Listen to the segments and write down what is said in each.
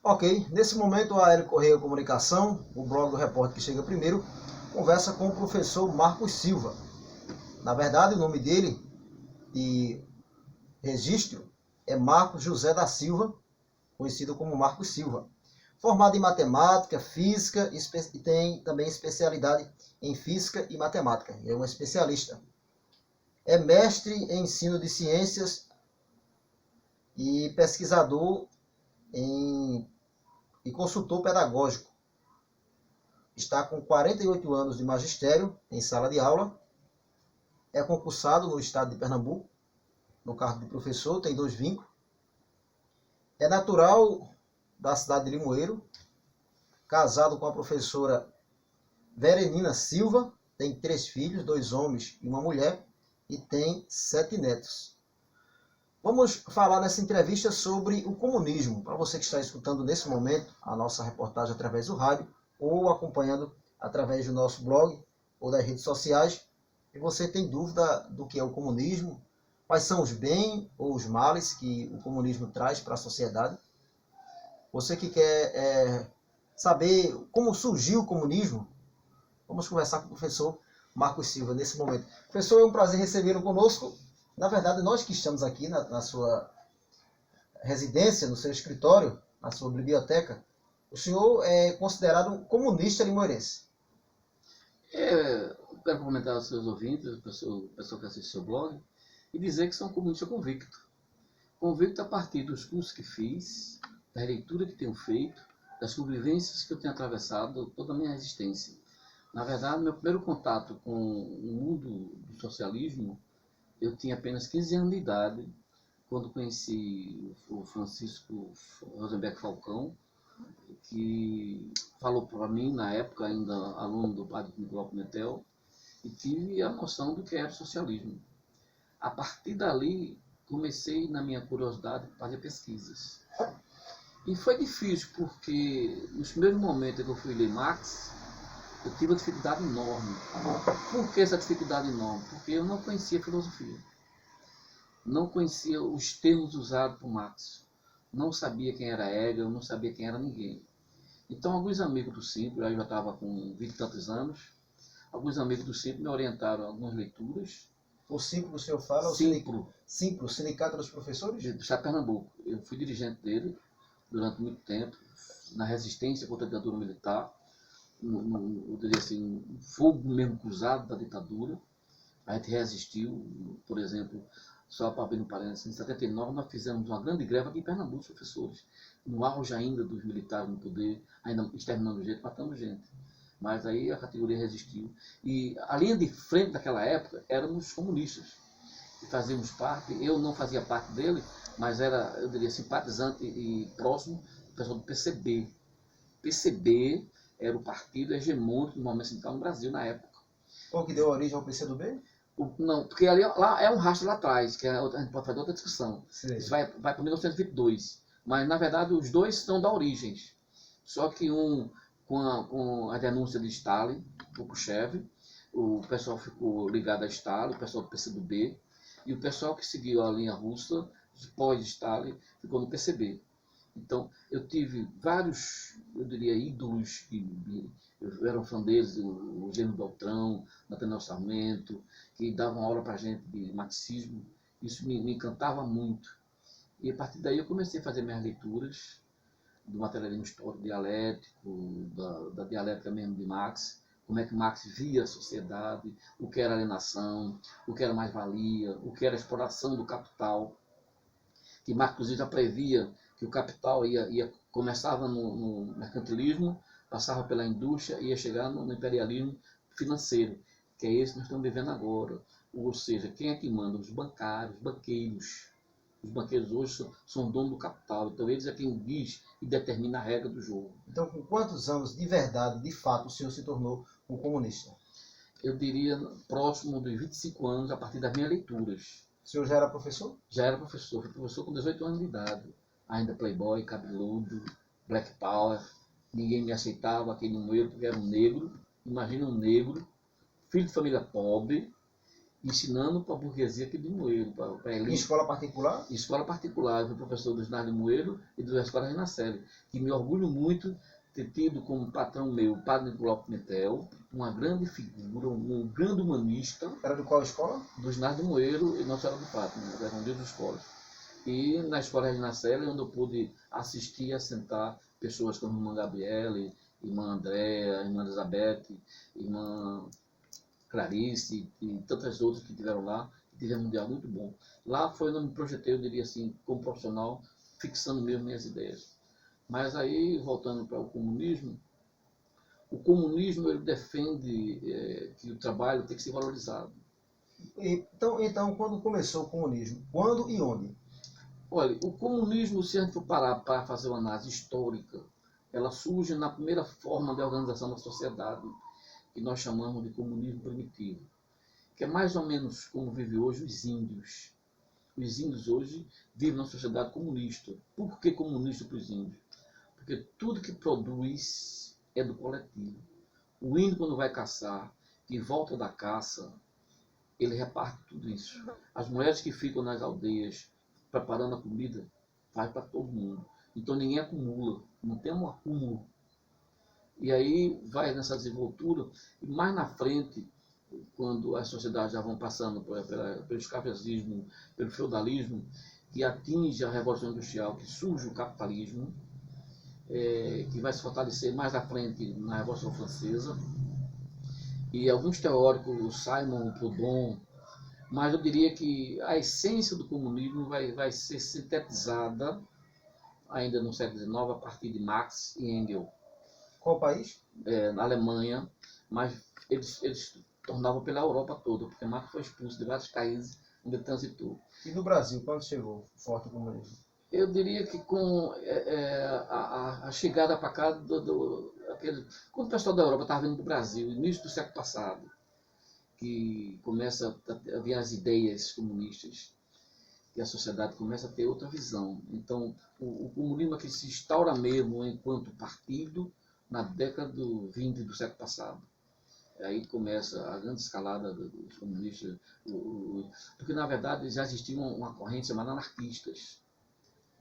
Ok, nesse momento a Aéreo Correia Comunicação, o blog do repórter que chega primeiro, conversa com o professor Marcos Silva. Na verdade, o nome dele e registro é Marcos José da Silva, conhecido como Marcos Silva. Formado em matemática, física e tem também especialidade em física e matemática. É um especialista. É mestre em ensino de ciências e pesquisador e consultor pedagógico. Está com 48 anos de magistério em sala de aula. É concursado no estado de Pernambuco, no cargo de professor, tem 2 vínculos. É natural da cidade de Limoeiro, casado com a professora Verenina Silva, tem 3 filhos, 2 homens e uma mulher, e tem 7 netos. Vamos falar nessa entrevista sobre o comunismo. Para você que está escutando nesse momento a nossa reportagem através do rádio, ou acompanhando através do nosso blog ou das redes sociais, e você tem dúvida do que é o comunismo, quais são os bens ou os males que o comunismo traz para a sociedade. Você que quer saber como surgiu o comunismo, vamos conversar com o professor Marcos Silva nesse momento. Professor, é um prazer recebê-lo conosco. Na verdade, nós que estamos aqui na sua residência, no seu escritório, na sua biblioteca, o senhor é considerado um comunista limoeirense. Eu quero comentar aos seus ouvintes, o pessoal que assiste seu blog, e dizer que sou um comunista convicto. Convicto a partir dos cursos que fiz, da leitura que tenho feito, das convivências que eu tenho atravessado toda a minha existência. Na verdade, meu primeiro contato com o mundo do socialismo, eu tinha apenas 15 anos de idade, quando conheci o Francisco Rosenberg Falcão, que falou para mim, na época ainda aluno do padre Nicolau Pimentel, e tive a noção do que era o socialismo. A partir dali, comecei, na minha curiosidade, a fazer pesquisas. E foi difícil, porque nos primeiros momentos que eu fui ler Marx, eu tive uma dificuldade enorme. Por que essa dificuldade enorme? Porque eu não conhecia filosofia. Não conhecia os termos usados por Marx. Não sabia quem era Hegel, não sabia quem era ninguém. Então, alguns amigos do Simples, eu já estava com 20 e tantos anos, alguns amigos do Simples me orientaram a algumas leituras. O Simples que o senhor fala é o Simples, o Sindicato dos Professores? Do Estado de Pernambuco. Eu fui dirigente dele durante muito tempo, na resistência contra a ditadura militar, eu diria assim, um fogo mesmo cruzado da ditadura. A gente resistiu, por exemplo, só para abrir um parênteses, em 79 nós fizemos uma grande greve aqui em Pernambuco, os professores, no auge ainda dos militares no poder, ainda exterminando gente, matando gente. Mas aí a categoria resistiu. E a linha de frente daquela época éramos comunistas, que fazíamos parte, eu não fazia parte dele, mas era, eu diria, simpatizante e próximo do pessoal do PCB. PCB era o partido hegemônico do movimento sindical no Brasil na época. Qual que deu origem ao PCdoB? Não, porque ali lá é um rastro lá atrás, que a gente pode fazer outra discussão. Sim. Isso vai para 1922. Mas, na verdade, os dois estão da origens. Só que um, com a denúncia de Stalin, o Khrushchev, o pessoal ficou ligado a Stalin, o pessoal do PCdoB, e o pessoal que seguiu a linha russa, pós-Stalin, ficou no PCB. Então, eu tive vários, eu diria, ídolos que eu era um fã deles, o Gênio Beltrão, Nathaniel Sarmento, que davam aula para a gente de marxismo. Isso me encantava muito. E a partir daí eu comecei a fazer minhas leituras do materialismo histórico dialético, da dialética mesmo de Marx, como é que Marx via a sociedade, o que era alienação, o que era mais-valia, o que era a exploração do capital, que Marx, inclusive, já previa que o capital começava no mercantilismo, passava pela indústria e ia chegar no imperialismo financeiro, que é esse que nós estamos vivendo agora. Ou seja, quem é que manda? Os bancários, os banqueiros. Os banqueiros hoje são donos do capital, então eles é quem diz e determina a regra do jogo. Então, com quantos anos de verdade, de fato, o senhor se tornou um comunista? Eu diria próximo dos 25 anos, a partir das minhas leituras. O senhor já era professor? Já era professor, fui professor com 18 anos de idade. Ainda playboy, cabeludo, black power. Ninguém me aceitava aqui no meio porque era um negro. Imagina um negro, filho de família pobre, ensinando para a burguesia aqui de Moeiro, para a Em elite. escola particular? Em escola particular, eu fui professor do ginásio de Moeiro e da escola Renascelli, que me orgulho muito ter tido como patrão meu o padre Nicolau Pimentel, uma grande figura, um grande humanista. Era de qual escola? Do ginásio de Moeiro e Nossa Senhora do Fátima, eram duas escolas. E na escola Renascelli, onde eu pude assistir e assentar pessoas como a irmã Gabriele, irmã Andréa, irmã Elizabeth, irmã Clarice e tantas outras que tiveram lá, que tiveram um dia muito bom. Lá foi onde eu me projetei, eu diria assim, como profissional, fixando mesmo minhas ideias. Mas aí, voltando para o comunismo ele defende que o trabalho tem que ser valorizado. Então, quando começou o comunismo? Quando e onde? Olha, o comunismo, se a gente for parar para fazer uma análise histórica, ela surge na primeira forma de organização da sociedade, que nós chamamos de comunismo primitivo, que é mais ou menos como vivem hoje os índios. Os índios hoje vivem numa sociedade comunista. Por que comunista para os índios? Porque tudo que produz é do coletivo. O índio, quando vai caçar, e volta da caça, ele reparte tudo isso. As mulheres que ficam nas aldeias preparando a comida, faz para todo mundo. Então ninguém acumula, não tem um acúmulo. E aí vai nessa desenvoltura, e mais na frente, quando as sociedades já vão passando pelo escravismo, pelo feudalismo, que atinge a Revolução Industrial, que surge o capitalismo, que vai se fortalecer mais à frente na Revolução Francesa. E alguns teóricos, Simon Proudhon, mas eu diria que a essência do comunismo vai ser sintetizada ainda no século XIX a partir de Marx e Engels. Qual país? Na Alemanha, mas eles tornavam pela Europa toda, porque Marx foi expulso de vários países onde ele transitou. E no Brasil, quando chegou o forte comunismo? Eu diria que com a chegada para cá quando o pessoal da Europa estava vindo do Brasil, início do século passado, que começa a vir as ideias comunistas, e a sociedade começa a ter outra visão. Então, o comunismo que se instaura mesmo enquanto partido na década do 20 do século passado. Aí começa a grande escalada dos comunistas, porque na verdade já existia uma corrente chamada anarquistas.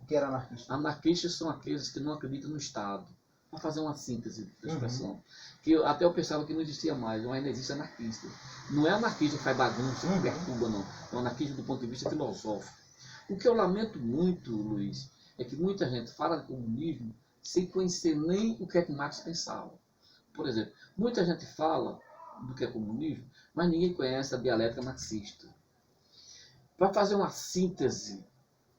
O que era anarquista? Anarquistas são aqueles que não acreditam no Estado. Para fazer uma síntese da expressão. Que até eu pensava que não existia mais, mas ainda existe anarquista. Não é anarquista que faz bagunça, que perturba, não. É um anarquista do ponto de vista filosófico. O que eu lamento muito, Luiz, é que muita gente fala de comunismo sem conhecer nem o que é que Marx pensava. Por exemplo, muita gente fala do que é comunismo, mas ninguém conhece a dialética marxista. Para fazer uma síntese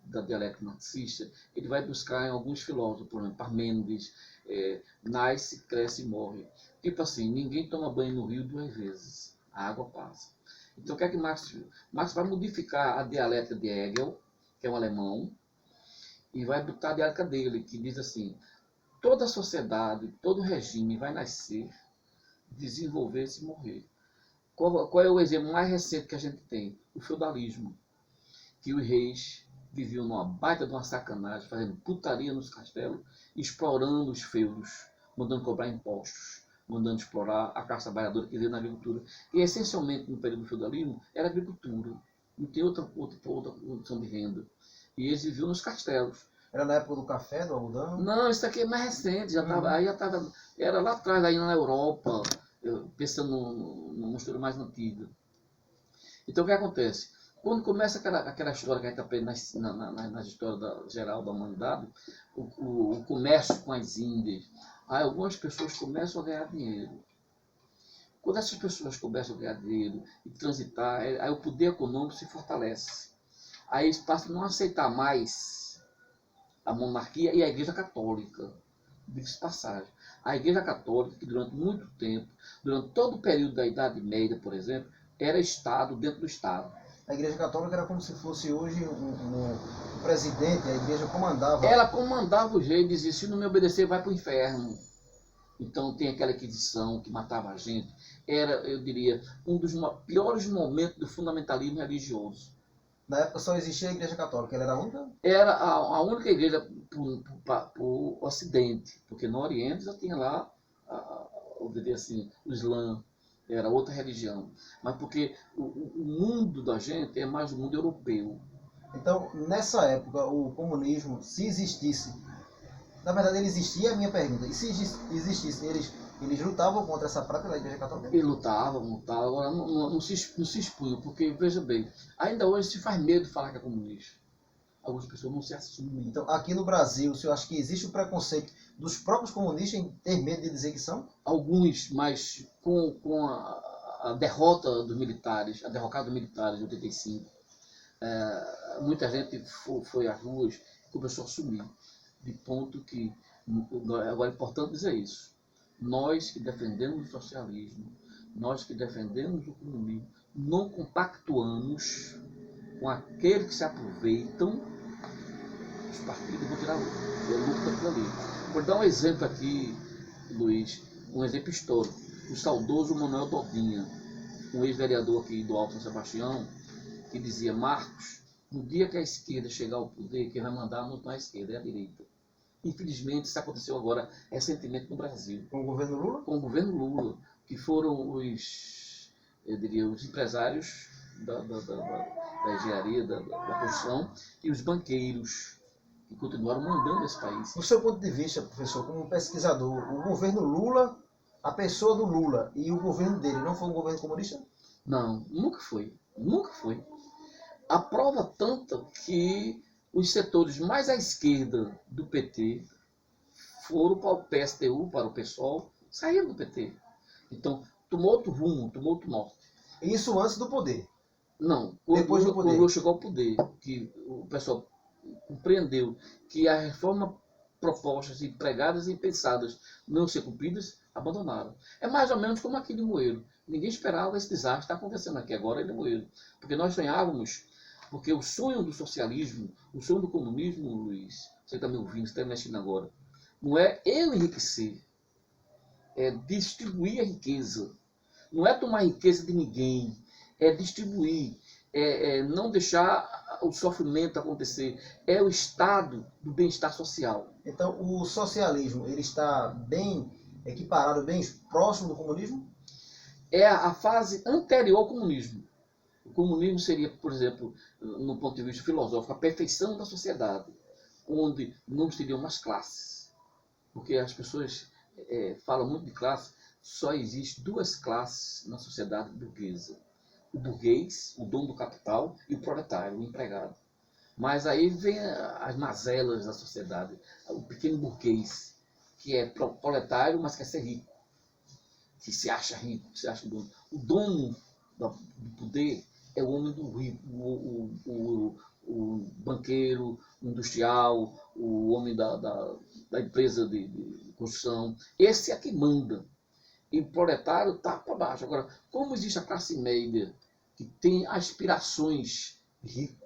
da dialética marxista, ele vai buscar em alguns filósofos, por exemplo, Parmênides, nasce, cresce e morre. Tipo assim, ninguém toma banho no rio 2 vezes, a água passa. Então o que é que Marx viu? Marx vai modificar a dialética de Hegel, que é um alemão, e vai botar a dialética dele, que diz assim, toda sociedade, todo regime vai nascer, desenvolver-se e morrer. Qual é o exemplo mais recente que a gente tem? O feudalismo, que os reis viviam numa baita de uma sacanagem, fazendo putaria nos castelos, explorando os feudos, mandando cobrar impostos, mandando explorar a classe trabalhadora que veio na agricultura. E essencialmente no período do feudalismo era agricultura, não tem outra produção de renda. E eles viviam nos castelos. Era na época do café, do algodão? Não, isso aqui é mais recente, era lá atrás, aí na Europa, pensando numa história mais antiga. Então o que acontece? Quando começa aquela história que a gente aprende na história geral da humanidade, o comércio com as Índias, aí algumas pessoas começam a ganhar dinheiro. Quando essas pessoas começam a ganhar dinheiro e transitar, aí o poder econômico se fortalece. Aí eles passam a não aceitar mais a monarquia e a Igreja Católica. Diga-se passagem. A Igreja Católica, que durante muito tempo, durante todo o período da Idade Média, por exemplo, era Estado dentro do Estado. A Igreja Católica era como se fosse hoje um presidente, a Igreja comandava. Ela comandava os reis e dizia, se não me obedecer, vai para o inferno. Então tem aquela Inquisição que matava a gente. Era, eu diria, um dos piores momentos do fundamentalismo religioso. Na época só existia a Igreja Católica, ela era a única? Era a única igreja para o Ocidente, porque no Oriente já tinha lá, eu diria assim, o Islã, era outra religião, mas porque o mundo da gente é mais o mundo europeu. Então, nessa época, o comunismo, se existisse, na verdade ele existia, é a minha pergunta, e se existisse, eles lutavam contra essa prática da Igreja Católica? Ele lutava, agora não se expunha, porque, veja bem, ainda hoje se faz medo de falar que é comunista. Algumas pessoas não se assumem. Então, aqui no Brasil, o senhor acha que existe o preconceito dos próprios comunistas em ter medo de dizer que são? Alguns, mas com a derrota dos militares, a derrocada dos militares de 85, muita gente foi às ruas e começou a assumir. De ponto que, agora é importante dizer isso, nós que defendemos o socialismo, nós que defendemos o comunismo, não compactuamos com aqueles que se aproveitam dos partidos. Vou tirar o lucro daquilo ali. Vou dar um exemplo aqui, Luiz, um exemplo histórico. O saudoso Manuel Todinha, um ex-vereador aqui do Alto São Sebastião, que dizia: Marcos, no dia que a esquerda chegar ao poder, quem vai mandar não é a esquerda, é a direita. Infelizmente, isso aconteceu agora recentemente no Brasil. Com o governo Lula? Com o governo Lula, que foram os empresários da engenharia, da construção, e os banqueiros, que continuaram mandando esse país. Do seu ponto de vista, professor, como pesquisador, o governo Lula, a pessoa do Lula e o governo dele não foi um governo comunista? Não, nunca foi. Nunca foi. A prova tanta que os setores mais à esquerda do PT foram para o PSTU, para o PSOL, saíram do PT. Então, tomou outro rumo, tomou outro norte. Isso antes do poder? Não, depois do poder. Quando chegou ao poder, que o pessoal compreendeu que a reforma propostas e pregadas e pensadas não ser cumpridas, abandonaram. É mais ou menos como aqui de Moeiro. Ninguém esperava esse desastre que está acontecendo aqui agora em Moeiro. Porque nós sonhávamos, porque o sonho do socialismo, o sonho do comunismo, Luiz, você está me ouvindo, você está me assistindo agora, não é eu enriquecer, é distribuir a riqueza. Não é tomar a riqueza de ninguém, é distribuir, não deixar o sofrimento acontecer, é o estado do bem-estar social. Então, o socialismo, ele está bem equiparado, bem próximo do comunismo? É a fase anterior ao comunismo. O comunismo seria, por exemplo, no ponto de vista filosófico, a perfeição da sociedade, onde não teriam mais classes. Porque as pessoas falam muito de classe, só existem duas classes na sociedade burguesa. O burguês, o dono do capital, e o proletário, o empregado. Mas aí vem as mazelas da sociedade, o pequeno burguês, que é proletário, mas quer ser rico, que se acha rico, que se acha dono. O dono do poder é o homem do rico, o banqueiro, o industrial, o homem da empresa de construção. Esse é que manda. E o proletário está para baixo. Agora, como existe a classe média que tem aspirações de rico,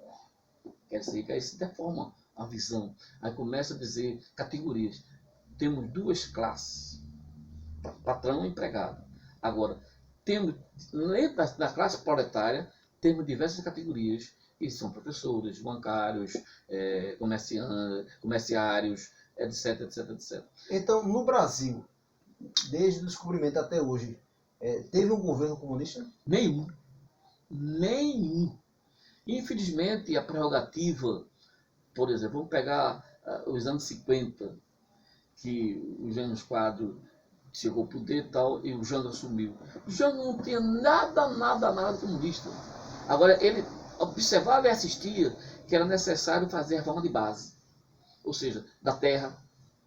quer dizer que aí se deforma a visão. Aí começa a dizer categorias. Temos duas classes, patrão e empregado. Agora, temos, dentro da classe proletária, temos diversas categorias, que são professores, bancários, comerciários, etc, etc, etc. Então, no Brasil, desde o descobrimento até hoje, teve um governo comunista? Nenhum. Nenhum. Infelizmente, a prerrogativa, por exemplo, vamos pegar os anos 50, que o Jânio Quadros chegou ao poder e tal, e o Jango assumiu. O Jango não tinha nada comunista. Agora, ele observava e assistia que era necessário fazer a reforma de base. Ou seja, da terra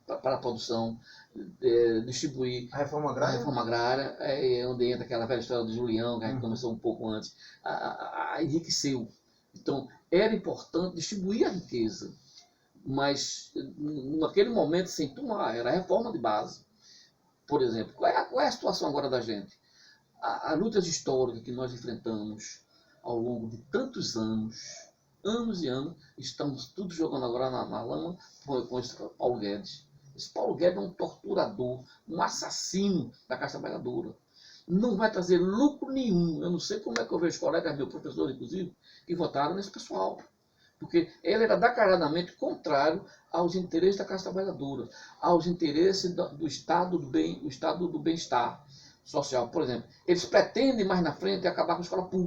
para a produção, distribuir A reforma agrária? A reforma agrária, onde entra aquela velha história do Julião, que a gente começou um pouco antes, enriqueceu. Então, era importante distribuir a riqueza, mas naquele momento, sem tomar, era a reforma de base. Por exemplo, qual é a situação agora da gente? As lutas históricas que nós enfrentamos ao longo de tantos anos e anos, estamos tudo jogando agora na lama com esse Paulo Guedes. Esse Paulo Guedes é um torturador, um assassino da classe trabalhadora. Não vai trazer lucro nenhum. Eu não sei como é que eu vejo colegas meus, professores inclusive, que votaram nesse pessoal. Porque ele era declaradamente contrário aos interesses da classe trabalhadora, aos interesses do Estado do bem-estar, social. Por exemplo, eles pretendem mais na frente acabar com a escola pública.